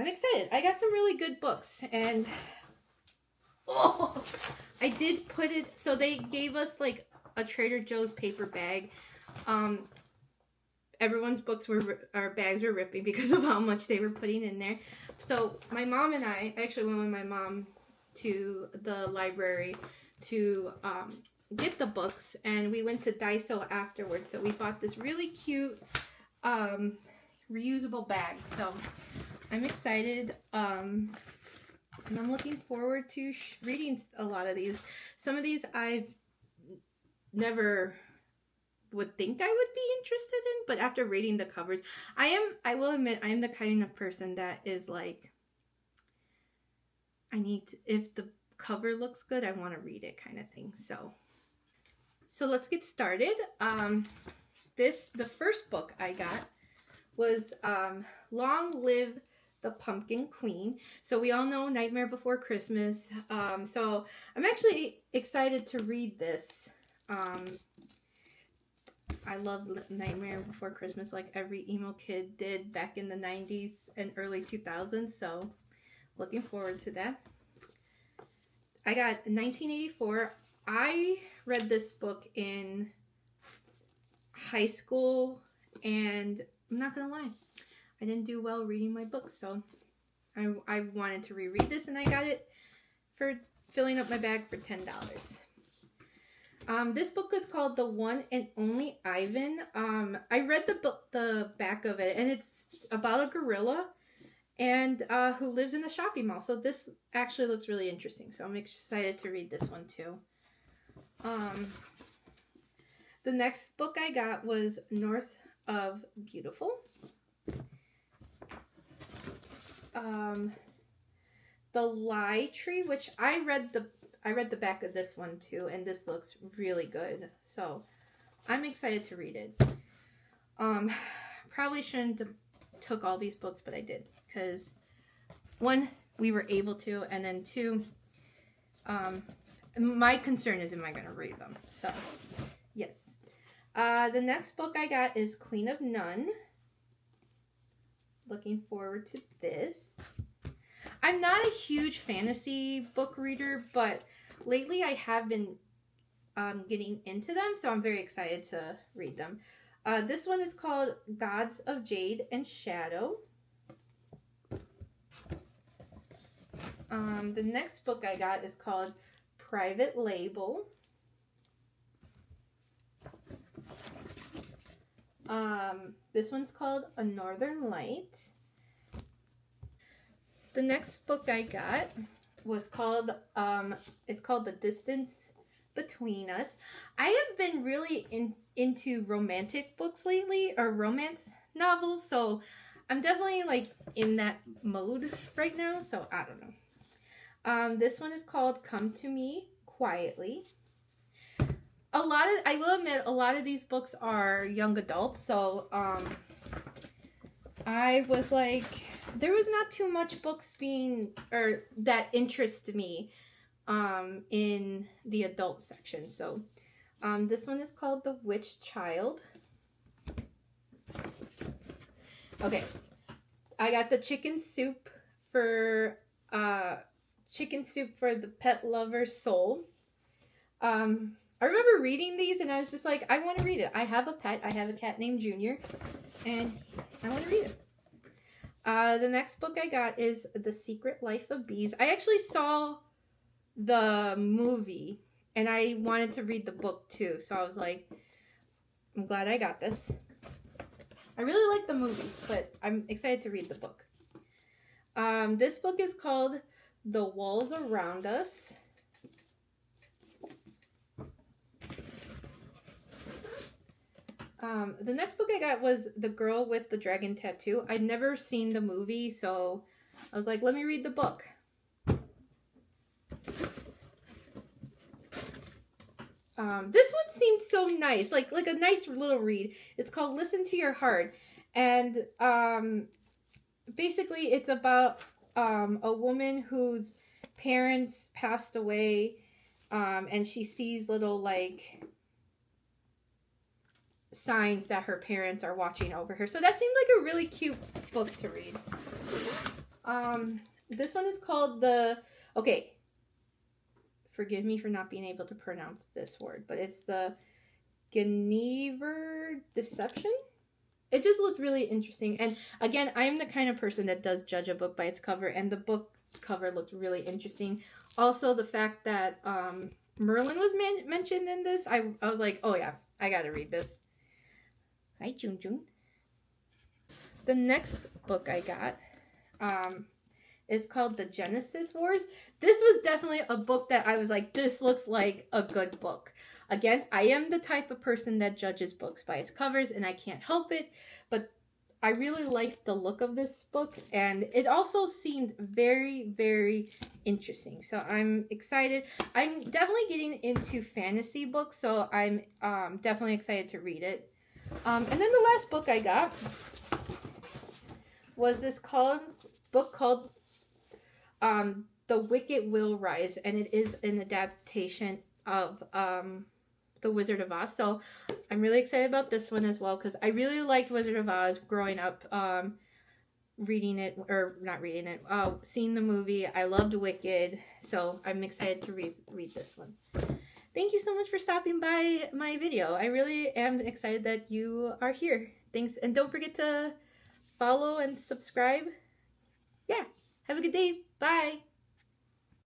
excited. I got some really good books, and oh, I did put it. So they gave us like a Trader Joe's paper bag. Everyone's our bags were ripping because of how much they were putting in there. So my mom and I actually went with my mom to the library to get the books, and we went to Daiso afterwards. So we bought this really cute reusable bag. So I'm excited, and I'm looking forward to reading a lot of these. Some of these I've never would think I would be interested in, but after reading the covers, I will admit, I'm the kind of person that is like, if the cover looks good, I want to read it kind of thing. So let's get started. The first book I got was Long Live the Pumpkin Queen. So we all know Nightmare Before Christmas. So I'm actually excited to read this. I love Nightmare Before Christmas like every emo kid did back in the 90s and early 2000s. So looking forward to that. I got 1984. I read this book in high school, and I'm not gonna lie, I didn't do well reading my books, so I wanted to reread this, and I got it for filling up my bag for $10. This book is called The One and Only Ivan. I read the back of it, and it's about a gorilla and who lives in a shopping mall. So this actually looks really interesting. So I'm excited to read this one too. The next book I got was North of Beautiful. The Lie Tree, which I read the back of this one too, and this looks really good. So I'm excited to read it. Probably shouldn't have took all these books, but I did, because one, we were able to, and then two, my concern is, am I going to read them? So yes. The next book I got is Queen of None. Looking forward to this. I'm not a huge fantasy book reader, but lately I have been getting into them, so I'm very excited to read them. This one is called Gods of Jade and Shadow. The next book I got is called Private Label. This one's called A Northern Light. The next book I got was called, it's called The Distance Between Us. I have been really into romantic books lately, or romance novels, so I'm definitely like in that mode right now, so I don't know. This one is called Come to Me Quietly. I will admit, a lot of these books are young adults, so I was like, there was not too much books that interest me in the adult section. So this one is called The Witch Child. Okay, I got the Chicken Soup for the Pet Lover's Soul. I remember reading these, and I was just like, I want to read it. I have a pet. I have a cat named Junior, and I want to read it. The next book I got is The Secret Life of Bees. I actually saw the movie, and I wanted to read the book too, so I was like, I'm glad I got this. I really like the movie, but I'm excited to read the book. This book is called The Walls Around Us. The next book I got was The Girl with the Dragon Tattoo. I'd never seen the movie, so I was like, let me read the book. This one seemed so nice, like a nice little read. It's called Listen to Your Heart, and basically it's about a woman whose parents passed away, and she sees little like signs that her parents are watching over her. So that seemed like a really cute book to read. This one is called okay, forgive me for not being able to pronounce this word, but it's the Genever Deception. It just looked really interesting. And again, I'm the kind of person that does judge a book by its cover, and the book cover looked really interesting. Also, the fact that Merlin was mentioned in this, I was like, oh yeah, I gotta read this. Hi, Jun. The next book I got is called The Genesis Wars. This was definitely a book that I was like, this looks like a good book. Again, I am the type of person that judges books by its covers, and I can't help it, but I really liked the look of this book, and it also seemed very, very interesting. So I'm excited. I'm definitely getting into fantasy books, so I'm definitely excited to read it. And then the last book I got was this book called The Wicked Will Rise, and it is an adaptation of The Wizard of Oz. So I'm really excited about this one as well, because I really liked Wizard of Oz growing up, seeing the movie. I loved Wicked, so I'm excited to read this one. Thank you so much for stopping by my video. I really am excited that you are here. Thanks, and don't forget to follow and subscribe. Yeah, have a good day. Bye.